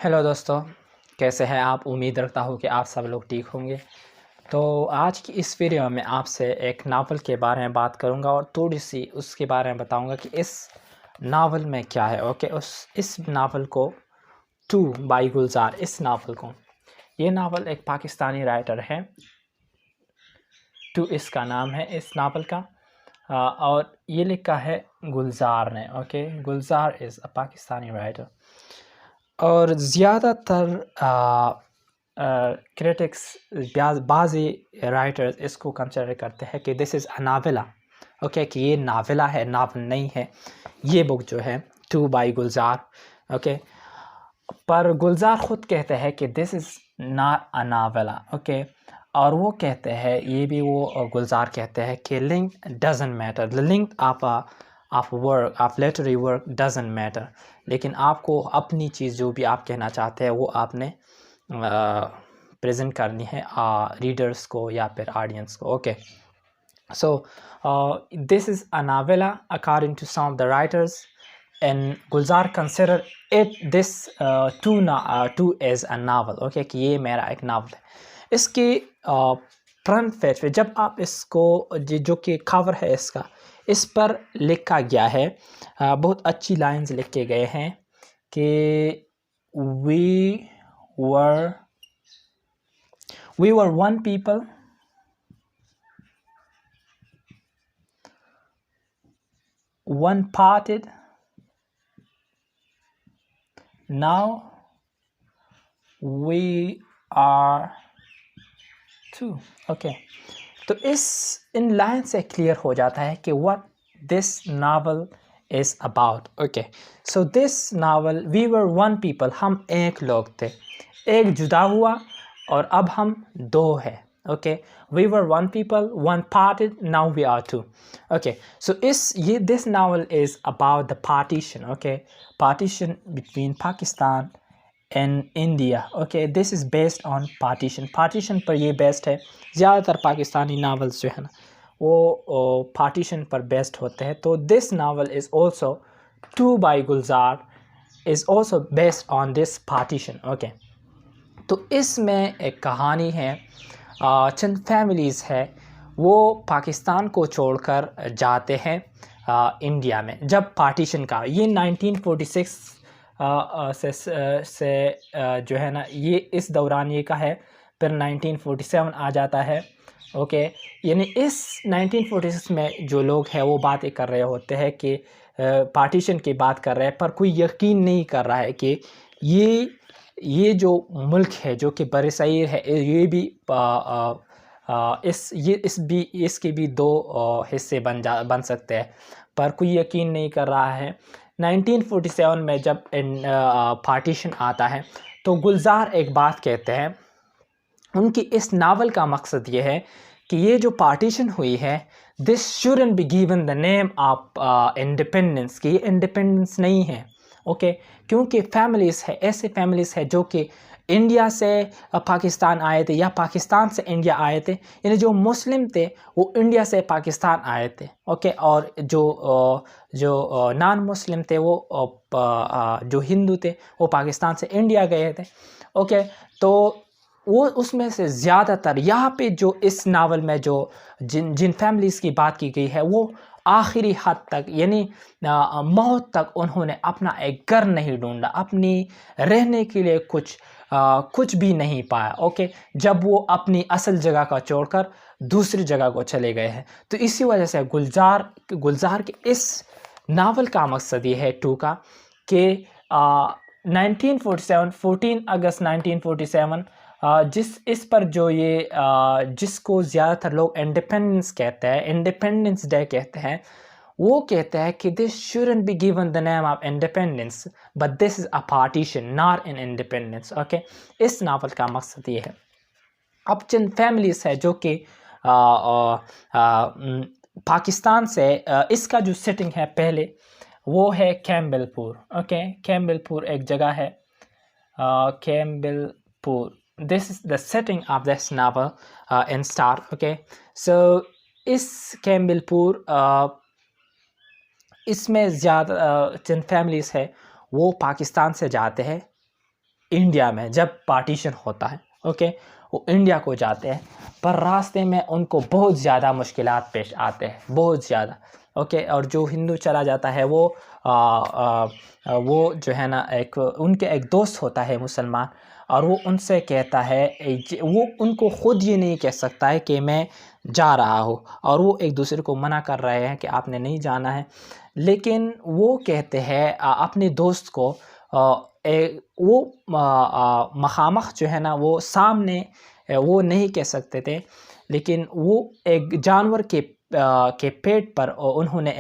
Hello दोस्तों, कैसे हैं आप। उम्मीद रखता हूँ कि आप सब लोग ठीक होंगे। तो आज की इस वीडियो में आपसे एक नावल के बारे में बात करूँगा और थोड़ी सी उसके बारे में बताऊँगा कि इस नावल में क्या है। ओके, इस नावल को टू बाय गुलजार, इस नावल को, ये नावल एक पाकिस्तानी राइटर है, टू इसका नाम है इस नावल का। और ये लिखा है गुलजार ने। Okay, Gulzar is a Pakistani writer. और ज़्यादातर क्रिटिक्स, बाज़ी राइटर्स इसको कंसिडर करते हैं कि this is a novella. Okay, कि ये नावेला है, नावल नहीं है ये बुक जो है टू बाय गुलजार। ओके, पर गुलजार ख़ुद कहते हैं कि this is not a novella. Okay, और वो कहते हैं, ये भी वो गुलजार कहते हैं कि link doesn't matter, the link of work, of literary work doesn't matter. लेकिन आपको अपनी चीज़ जो भी आप कहना चाहते हैं वो आपने प्रेजेंट करनी है रीडर्स को या फिर ऑडियंस को। Okay, so this is a novella according to some of the writers, and Gulzar consider it this to as a novel. Okay, कि ये मेरा एक नावल है। इसकी फ्रंट पेज पे जब आप इसको, जो कि कवर है इसका, इस पर लिखा गया है, बहुत अच्छी लाइंस लिखे गए हैं कि we were one people, one parted, now we are two। Okay, तो इन लाइन से क्लियर हो जाता है कि what this novel is about. Okay, so this novel, we were one people, हम एक लोग थे, एक जुदा हुआ और अब हम दो हैं। Okay, we were one people, one parted, now we are two. Okay, so this novel is about the partition. Okay, partition between Pakistan and India. Okay, this is based on partition पर ये बेस्ड है। ज़्यादातर Pakistani novels जो है ना वो partition पर based होते हैं। तो this novel is also too by Gulzar is also based on this partition. Okay, तो इसमें एक कहानी है, चंद फैमिलीज़ है, वो पाकिस्तान को छोड़कर जाते हैं इंडिया में। जब पार्टीशन का ये 1946 से जो है ना, ये इस दौरान ये का है, फिर 1947 आ जाता है। ओके, यानी इस 1946 में जो लोग हैं वो बातें कर रहे होते हैं कि पार्टीशन की बात कर रहे हैं, पर कोई यकीन नहीं कर रहा है कि ये जो मुल्क है जो कि बरसग़ीर है, ये भी इसके भी दो हिस्से बन सकते हैं, पर कोई यकीन नहीं कर रहा है। 1947 में जब पार्टीशन आता है तो गुलजार एक बात कहते हैं, उनकी इस नावल का मकसद ये है कि ये जो पार्टीशन हुई है, this shouldn't be given the name of independence, कि ये इंडिपेंडेंस नहीं है। ओके, क्योंकि फैमिलीज़ है, ऐसे फैमिलीज़ है जो कि इंडिया से पाकिस्तान आए थे या पाकिस्तान से इंडिया आए थे, यानी जो मुस्लिम थे वो इंडिया से पाकिस्तान आए थे। ओके, और जो नॉन मुस्लिम थे वो जो हिंदू थे वो पाकिस्तान से इंडिया गए थे। ओके, तो वो उसमें से ज़्यादातर यहाँ पे जो इस नावल में जो जिन फैमिलीज़ की बात की गई है वो आखिरी हद तक, यानी मौत तक उन्होंने अपना एक घर नहीं ढूंढा, अपनी रहने के लिए कुछ भी नहीं पाया। ओके, जब वो अपनी असल जगह का छोड़कर दूसरी जगह को चले गए हैं। तो इसी वजह से गुलजार के इस नावल का मकसद ये है टू का कि 1947, 14 अगस्त 1947, इस पर जो ये जिसको ज़्यादातर लोग इंडिपेंडेंस कहते हैं, इंडिपेंडेंस डे कहते हैं, वो कहते हैं कि this shouldn't be given the name of independence but this is a partition, not in independence. Okay, इस नावल का मकसद ये है। अब चंद फैमिलीज़ है जो कि पाकिस्तान से, इसका जो सेटिंग है पहले वो है कैम्बलपुर। ओके, कैम्बलपुर एक जगह है, कैम्बलपुर, this is the setting of this novel in start। okay, so इस कैम्बलपुर, इसमें ज़्यादा चंद फैमिलीज़ है वो पाकिस्तान से जाते हैं इंडिया में जब पार्टीशन होता है, ओके, वो इंडिया को जाते हैं, पर रास्ते में उनको बहुत ज़्यादा मुश्किलात पेश आते हैं, बहुत ज़्यादा, ओके। और जो हिंदू चला जाता है वो जो है ना, उनके एक दोस्त होता है मुसलमान, और वो उनसे कहता है, वो उनको ख़ुद ये नहीं कह सकता है कि मैं जा रहा हूँ, और वो एक दूसरे को मना कर रहे हैं कि आपने नहीं जाना है, लेकिन वो कहते हैं अपने दोस्त को, वो मखामख जो है ना, वो सामने वो नहीं कह सकते थे, लेकिन वो एक जानवर के पेट पर उन्होंने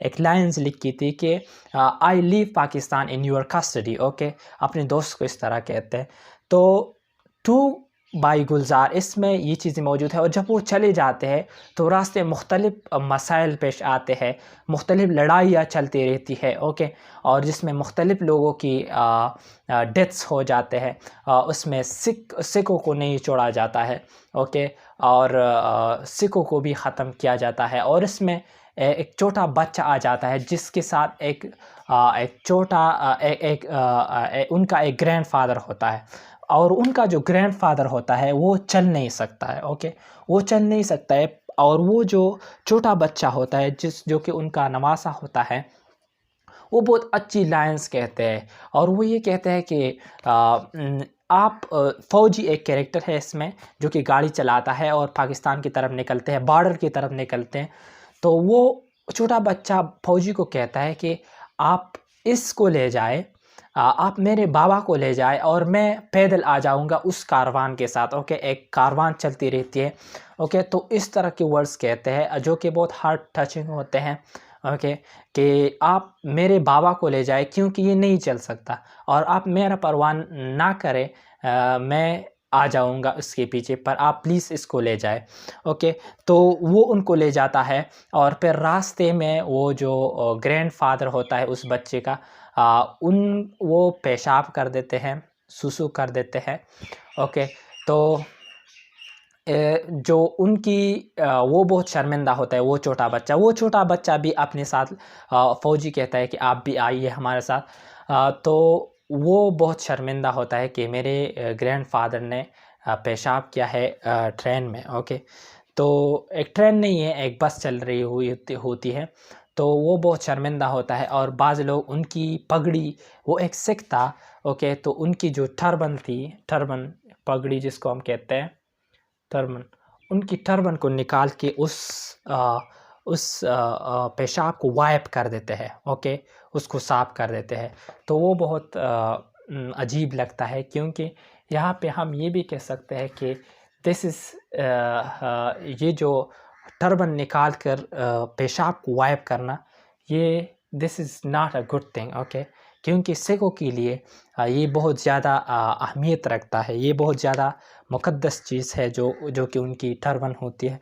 एक लाइन्स लिखी थी कि I leave Pakistan in your custody, okay, अपने दोस्त को इस तरह कहते हैं। तो टू बाई गुलजार इसमें ये चीज़ें मौजूद है। और जब वो चले जाते हैं तो रास्ते मुख्तलिफ मसाइल पेश आते हैं, मुख्तलिफ लड़ाइयाँ चलती रहती है, ओके, और जिसमें मुख्तलिफ लोगों की डेथ्स हो जाते हैं। उसमें सिखों को नहीं छोड़ा जाता है, ओके, और सिखों को भी ख़त्म किया जाता है। और इसमें एक छोटा बच्चा आ जाता है जिसके साथ एक छोटा उनका एक ग्रैंडफादर होता है, और उनका जो ग्रैंडफादर होता है वो चल नहीं सकता है, ओके, वो चल नहीं सकता है। और वो जो छोटा बच्चा होता है जो कि उनका नवासा होता है, वो बहुत अच्छी लाइन्स कहते हैं, और वो ये कहते हैं कि आप फ़ौजी एक कैरेक्टर है इसमें जो कि गाड़ी चलाता है और पाकिस्तान की तरफ निकलते हैं, बॉर्डर की तरफ निकलते हैं। तो वो छोटा बच्चा फ़ौजी को कहता है कि आप इसको ले जाए, आप मेरे बाबा को ले जाए, और मैं पैदल आ जाऊंगा उस कारवान के साथ, ओके, एक कारवान चलती रहती है, ओके। तो इस तरह के वर्ड्स कहते हैं जो कि बहुत हार्ट टचिंग होते हैं, ओके, कि आप मेरे बाबा को ले जाए क्योंकि ये नहीं चल सकता, और आप मेरा परवाह ना करें, मैं आ जाऊंगा उसके पीछे, पर आप प्लीज़ इसको ले जाए, ओके। तो वो उनको ले जाता है, और फिर रास्ते में वो जो ग्रैंडफादर होता है उस बच्चे का, वो पेशाब कर देते हैं, सुसु कर देते हैं, ओके। तो जो उनकी वो बहुत शर्मिंदा होता है, वो छोटा बच्चा भी अपने साथ, फ़ौजी कहता है कि आप भी आइए हमारे साथ। तो वो बहुत शर्मिंदा होता है कि मेरे ग्रैंडफादर ने पेशाब किया है ट्रेन में, ओके। तो एक ट्रेन नहीं है, एक बस चल रही होती है, तो वो बहुत शर्मिंदा होता है। और बाज़ लोग उनकी पगड़ी, वो एक सिख था, ओके, तो उनकी जो टर्बन थी, टर्बन पगड़ी जिसको हम कहते हैं टर्बन, उनकी टर्बन को निकाल के उस पेशाब को वाइप कर देते हैं, ओके, उसको साफ कर देते हैं। तो वो बहुत अजीब लगता है, क्योंकि यहाँ पे हम ये भी कह सकते हैं कि दिस इज़ ये जो टर्बन निकाल कर पेशाब को वाइप करना, ये this is not a good thing, okay, क्योंकि सिखों के लिए ये बहुत ज़्यादा अहमियत रखता है, ये बहुत ज़्यादा मुक़द्दस चीज़ है जो कि उनकी टर्बन होती है।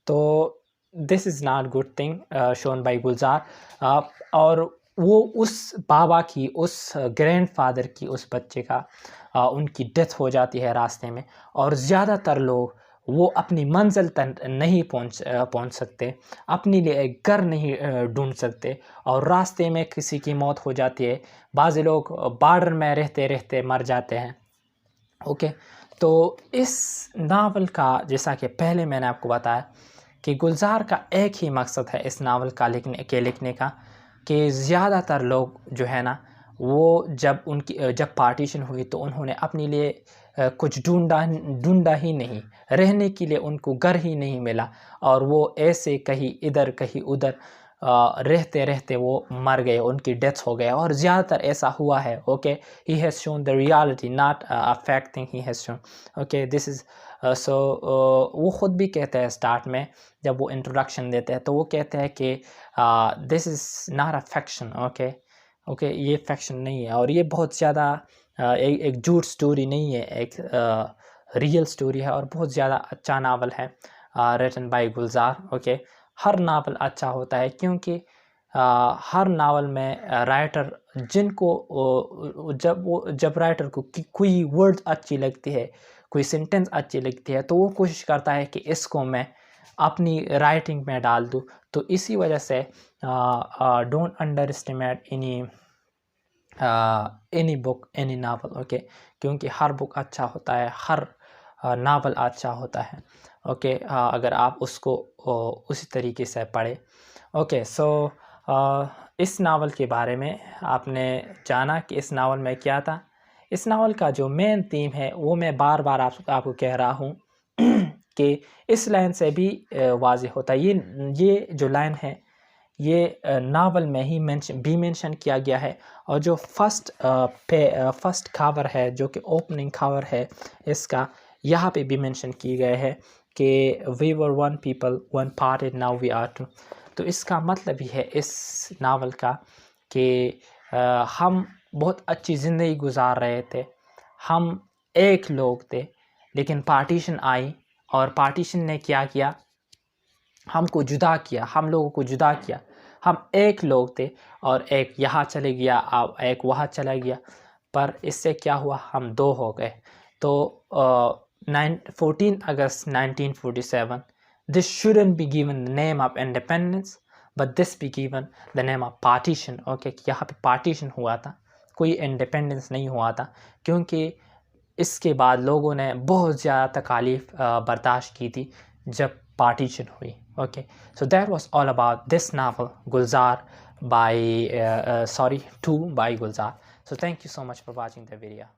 तो this is not good thing shown by Gulzar. और वो उस बाबा की, उस ग्रैंडफादर की, उस बच्चे का उनकी डेथ हो जाती है रास्ते में, और ज़्यादातर लोग वो अपनी मंजिल तक नहीं पहुंच सकते, अपने लिए एक घर नहीं ढूंढ सकते, और रास्ते में किसी की मौत हो जाती है। बाज़ लोग बॉर्डर में रहते रहते मर जाते हैं, ओके। तो इस नावल का, जैसा कि पहले मैंने आपको बताया कि गुलजार का एक ही मकसद है इस नावल का लिखने का, कि ज़्यादातर लोग जो है ना, वो जब पार्टीशन हुई तो उन्होंने अपने लिए कुछ ढूंढा ही नहीं, रहने के लिए उनको घर ही नहीं मिला, और वो ऐसे कहीं इधर कहीं उधर रहते रहते वो मर गए, उनकी डेथ हो गए, और ज़्यादातर ऐसा हुआ है, okay. He has shown the reality, not a fact thing he has shown, okay, this is so. वो ख़ुद भी कहते हैं स्टार्ट में, जब वो इंट्रोडक्शन देते हैं तो वो कहते हैं कि this is not a fiction, okay, okay, ये फैक्शन नहीं है, और ये बहुत ज़्यादा एक झूठ स्टोरी नहीं है, एक रियल स्टोरी है, और बहुत ज़्यादा अच्छा नावल है रिटन बाय गुलजार, ओके। हर नावल अच्छा होता है, क्योंकि हर नावल में राइटर जब राइटर को कोई वर्ड अच्छी लगती है, कोई सेंटेंस अच्छी लगती है, तो वो कोशिश करता है कि इसको मैं अपनी राइटिंग में डाल दूँ। तो इसी वजह से don't under estimate any any book any novel, okay, क्योंकि हर बुक अच्छा होता है, हर नावल अच्छा होता है, ओके, अगर आप उसको उसी तरीके से पढ़ें। ओके, सो इस नावल के बारे में आपने जाना कि इस नावल में क्या था। इस नावल का जो मेन थीम है वो मैं बार बार आपको कह रहा हूँ कि इस लाइन से भी वाज़ेह होता है। ये जो लाइन है ये नावल में ही मेंशन किया गया है, और जो फर्स्ट खबर है, जो कि ओपनिंग खबर है इसका, यहाँ पे भी मेंशन की गए है कि we were one people one part now we are two. तो इसका मतलब ही है इस नावल का कि हम बहुत अच्छी ज़िंदगी गुजार रहे थे, हम एक लोग थे, लेकिन पार्टीशन आई और पार्टीशन ने क्या किया, हमको जुदा किया, हम लोगों को जुदा किया। हम एक लोग थे और एक यहाँ चले गया, अब एक वहाँ चला गया, पर इससे क्या हुआ, हम दो हो गए। तो 14 अगस्त 1947, this shouldn't be given the name of independence but this be given the name of partition. Okay, यहाँ पे पार्टीशन हुआ था, कोई इंडिपेंडेंस नहीं हुआ था, क्योंकि इसके बाद लोगों ने बहुत ज़्यादा तकालीफ बर्दाश्त की थी जब पार्टीशन हुई। Okay, so that was all about this novel Gulzar by 2 by Gulzar. So thank you so much for watching the video.